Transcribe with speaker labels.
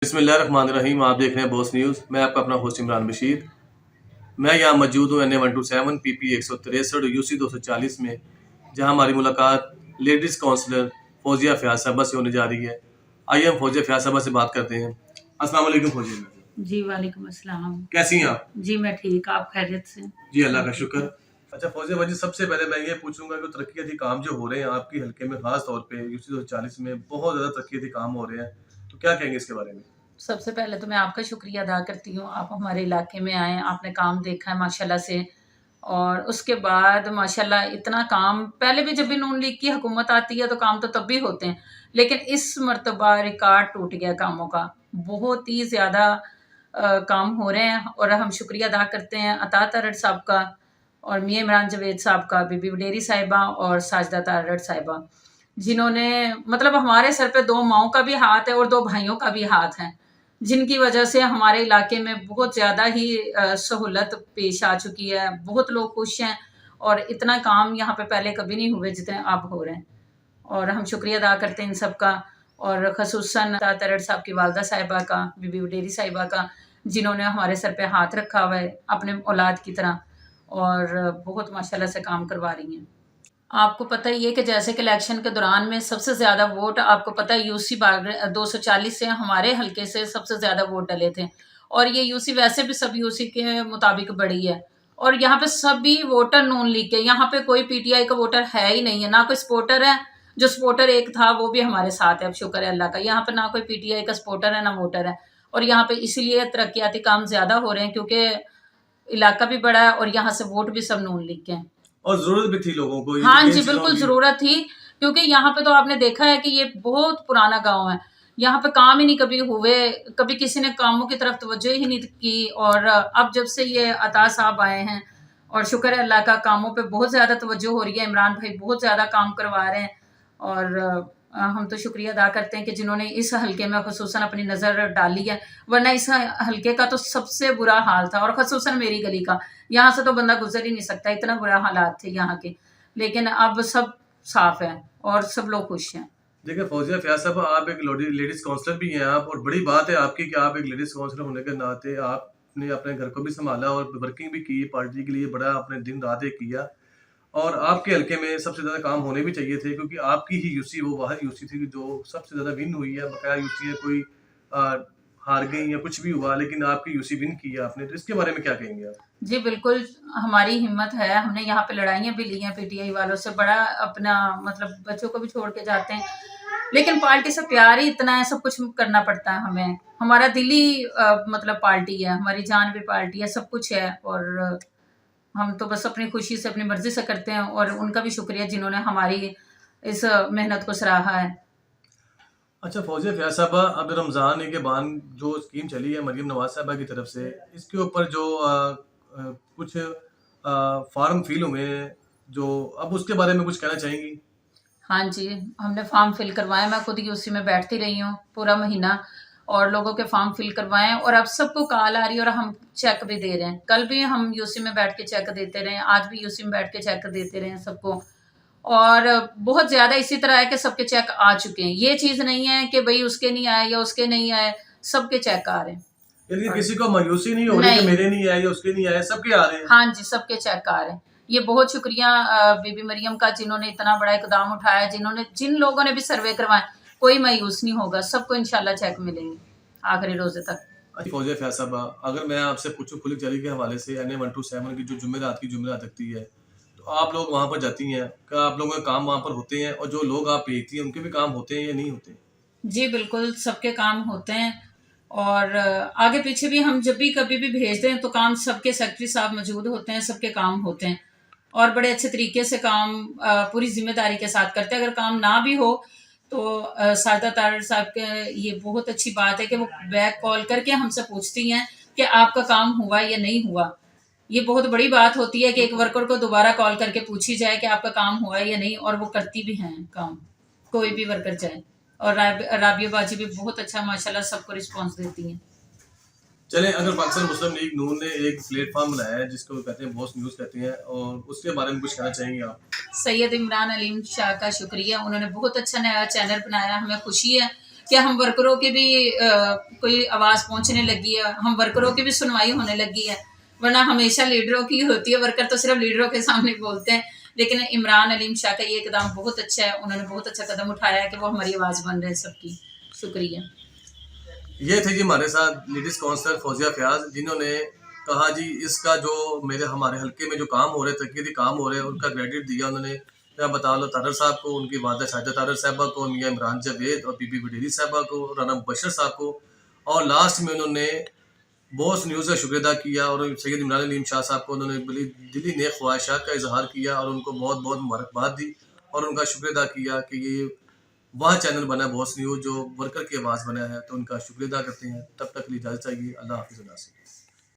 Speaker 1: बिस्मिल्लाहिर्रहमानिर्रहीम। आप देख रहे हैं बॉस न्यूज़। मैं आपका अपना होस्ट इमरान बशीर। मैं यहाँ मौजूद हूँ NA127 PP 163 UC 240 में, जहाँ हमारी मुलाकात लेडीज़ काउंसलर फौजिया फ़याज़ साहबा से होने जा रही है। आइए हम फौजिया फ़याज़ साहबा से बात करते हैं। अस्सलाम वालेकुम फौजिया
Speaker 2: जी वालेकुम अस्सलाम।
Speaker 1: कैसी हैं आप?
Speaker 2: जी मैं ठीक, आप खैरियत से?
Speaker 1: जी अल्लाह का शुक्र। अच्छा फौजिया भाजी, सबसे पहले मैं ये पूछूंगा कि तरक्याती काम जो हो रहे हैं आपके हल्के में, खास तौर पे UC 240 में बहुत ज़्यादा तरक्याती काम हो रहे हैं, तो क्या कहेंगे इसके बारे में?
Speaker 2: सबसे पहले तो मैं आपका शुक्रिया अदा करती हूँ, आप हमारे इलाके में आए, आपने काम देखा है माशाल्लाह से। और उसके बाद माशाल्लाह इतना काम, पहले भी जब भी नून लीग की हुकूमत आती है तो काम तो तब भी होते हैं, लेकिन इस मर्तबा रिकॉर्ड टूट गया कामों का। बहुत ही ज़्यादा काम हो रहे हैं और हम शुक्रिया अदा करते हैं अता तरड़ साहब का और मियां इमरान जवेद साहब का, बीबी वडेरी साहिबा और साजदा तरड़ साहिबा, जिन्होंने मतलब हमारे सर पे दो माओं का भी हाथ है और दो भाइयों का भी हाथ है, जिनकी वजह से हमारे इलाके में बहुत ज़्यादा ही सहूलत पेश आ चुकी है। बहुत लोग खुश हैं और इतना काम यहाँ पे पहले कभी नहीं हुए जितने अब हो रहे हैं, और हम शुक्रिया अदा करते हैं इन सब का, और खसूसन तरड़ साहब की वालदा साहिबा का, बीबी वडेरी साहिबा का, जिन्होंने हमारे सर पे हाथ रखा हुआ है अपने औलाद की तरह, और बहुत माशाल्लाह से काम करवा रही हैं। आपको पता ही है कि जैसे कि इलेक्शन के दौरान में सबसे ज़्यादा वोट, आपको पता है यूसी 240 से हमारे हल्के से सबसे ज़्यादा वोट डले थे, और ये यूसी वैसे भी सब यूसी के मुताबिक बढ़ी है, और यहाँ पे सभी वोटर नून लीग के, यहाँ पे कोई पीटीआई का वोटर है ही नहीं है, ना कोई सपोर्टर है। जो सपोर्टर एक था वो भी हमारे साथ है, अब शुक्र है अल्लाह का। यहाँ पे ना कोई पीटीआई का सपोर्टर है ना वोटर है, और यहाँ पे इसीलिए तरक्याती काम ज़्यादा हो रहे हैं क्योंकि इलाका भी बड़ा है और यहाँ से वोट भी सब नून लीग के हैं,
Speaker 1: और ज़रूरत भी थी लोगों को
Speaker 2: हाँ
Speaker 1: इन
Speaker 2: जी,
Speaker 1: चीज़ों
Speaker 2: बिल्कुल
Speaker 1: की।
Speaker 2: ज़रूरत थी, क्योंकि यहाँ पे तो आपने देखा है कि ये बहुत पुराना गाँव है। यहाँ पे काम ही नहीं कभी हुए, कभी किसी ने कामों की तरफ तवज्जो ही नहीं की, और अब जब से ये अता साहब आए हैं, और शुक्र है अल्लाह का, कामों पे बहुत ज़्यादा तवज्जो हो रही है। इमरान भाई बहुत ज़्यादा काम करवा रहे हैं, और हम तो शुक्रिया अदा करते हैं कि जिन्होंने इस हल्के में ख़ुसूसन अपनी नज़र डाली है, वरना इस हल्के का तो सबसे बुरा हाल था, और ख़ुसूसन मेरी गली का। यहाँ से तो बंदा गुजर ही नहीं सकता, इतना बुरा हालात थे यहाँ के, लेकिन अब सब साफ है और सब लोग खुश हैं।
Speaker 1: देखिए फौजिया फ़याज़ साहब, आप एक लेडीज़ काउंसलर भी हैं आप, और बड़ी बात है आपकी कि आप एक लेडीज़ काउंसलर होने के नाते आपने अपने घर को भी सँभाला और वर्किंग भी की पार्टी के लिए, बड़ा आपने दिन रात एक किया। और आपके हल्के में सबसे ज़्यादा काम होने भी चाहिए थे, क्योंकि आपकी ही यूसी वो वाहिद यूसी थी जो सबसे ज़्यादा विन हुई है। बकाया यूसी है कोई अ, हार गई या कुछ भी हुआ, लेकिन आपकी यूसी विन की है आपने, तो इसके बारे में क्या कहेंगे आप?
Speaker 2: जी बिल्कुल, हमारी हिम्मत है, हमने यहाँ पे लड़ाइयाँ भी ली हैं पीटीआई वालों से, बड़ा अपना मतलब बच्चों को भी छोड़ के जाते हैं, लेकिन पार्टी से प्यार ही इतना है, सब कुछ करना पड़ता है हमें। हमारा दिल ही मतलब पार्टी है, हमारी जान भी पार्टी है, सब कुछ है, और हम तो बस अपनी खुशी से, अपनी मर्ज़ी से करते हैं, और उनका भी शुक्रिया जिन्होंने हमारी इस मेहनत को सराहा है।
Speaker 1: अच्छा फौजिया फ़याज़ साहबा, अब रमज़ान के बाद जो स्कीम चली है मरीम नवाज़ साहबा की तरफ से, इसके ऊपर जो कुछ फॉर्म फिल हुए हैं, जो अब उसके बारे में कुछ कहना चाहेंगी?
Speaker 2: हाँ जी, हमने फॉर्म फिल करवाए, मैं खुद यूसी में बैठती रही हूँ पूरा महीना, और लोगों के फॉर्म फिल करवाए, और अब सबको कॉल आ रही है और हम चेक भी दे रहे हैं। कल भी हम यूसी में बैठ के चेक देते रहे, आज भी यूसी में बैठ के चेक देते रहे सबको, और बहुत ज़्यादा इसी तरह है कि सबके चेक आ चुके हैं। ये चीज़ नहीं है कि भई उसके नहीं आए या उसके नहीं आए, सबके चेक आ रहे हैं।
Speaker 1: यानी कि किसी को मायूसी नहीं हो रही कि मेरे नहीं आए या उसके नहीं आए, सबके आ रहे हैं।
Speaker 2: हाँ जी, सबके चेक आ रहे हैं। ये बहुत शुक्रिया बीबी मरियम का, जिन्होंने इतना बड़ा इकदाम उठाया, जिन लोगों ने भी सर्वे करवाए, कोई मायूस नहीं होगा, सबको इंशाल्लाह चेक मिलेंगे आखिरी रोज़े तक।
Speaker 1: अच्छा फौजिया फ़याज़ साहबा, अगर मैं आपसे पूछूं खुली चाली के हवाले से, NA127 की जो जुमेरात लगती है, तो आप लोग वहाँ पर जाती हैं, क्या आप लोगों के काम वहाँ पर होते हैं, और जो लोग आप भेजती हैं उनके भी काम होते हैं या नहीं होते?
Speaker 2: जी बिल्कुल, सबके काम होते हैं, और आगे पीछे भी हम जब भी कभी भी भेजते हैं तो काम, सबके सेक्रेटरी साहब मौजूद होते हैं, सबके काम होते हैं, और बड़े अच्छे तरीके से काम पूरी ज़िम्मेदारी के साथ करते हैं। अगर काम ना भी हो तो साजदा तारड़ साहब के, ये बहुत अच्छी बात है कि वो बैक कॉल करके हमसे पूछती हैं कि आपका काम हुआ या नहीं हुआ। ये बहुत बड़ी बात होती है कि एक वर्कर को दोबारा कॉल करके पूछी जाए कि आपका काम हुआ है या नहीं, और वो करती भी हैं काम, कोई भी वर्कर चाहे। और राबिया बाजी भी बहुत अच्छा माशाल्लाह सबको रिस्पांस देती हैं।
Speaker 1: चलें, अगर पाकिस्तान मुस्लिम लीग नून ने एक प्लेटफॉर्म बनाया है जिसको कहते हैं बॉस न्यूज़ कहते हैं, और उसके बारे में कुछ कहना चाहेंगे आप?
Speaker 2: सैयद इमरान अलीम शाह का शुक्रिया, उन्होंने बहुत अच्छा नया चैनल बनाया, हमें खुशी है कि हम वर्करों की भी कोई आवाज़ पहुंचने लगी है, हम वर्करों की भी सुनवाई होने लगी है। वरना हमेशा लीडरों की होती है, वर्कर तो सिर्फ लीडरों के सामने बोलते हैं। लेकिन इमरान अलीम शाह का ये कदम बहुत अच्छा है, उन्होंने बहुत अच्छा कदम उठाया है कि वो हमारी आवाज़ बन रहे हैं सबकी। शुक्रिया।
Speaker 1: ये थे जी हमारे साथ लेडीज़ काउंसलर फौजिया फयाज, जिन्होंने कहा जी इसका जो हमारे हल्के में जो काम हो रहे तकनीकी काम हो रहे हैं उनका क्रेडिट दिया उन्होंने। मैं बता लो तारर साहब को, उनकी वालदा शाहिदा तारर साहबा को, मियाँ इमरान जावेद और बीबी वडेरी साहबा को, राना मुबशर साहब को, और लास्ट में उन्होंने बॉस न्यूज़ का शुक्र अदा किया और सैयद इमरान अलीम शाह साहब को उन्होंने बड़ी दिली नेक ख्वाहिशात का इजहार किया और उनको बहुत बहुत मुबारकबाद दी और उनका शुक्र अदा किया कि ये वह चैनल बना बॉस न्यूज़ जो वर्कर की आवाज़ बना है। तो उनका शुक्र अदा करते हैं। तब तक के लिए इजाज़त चाहिए। अल्लाह हाफ़िज़।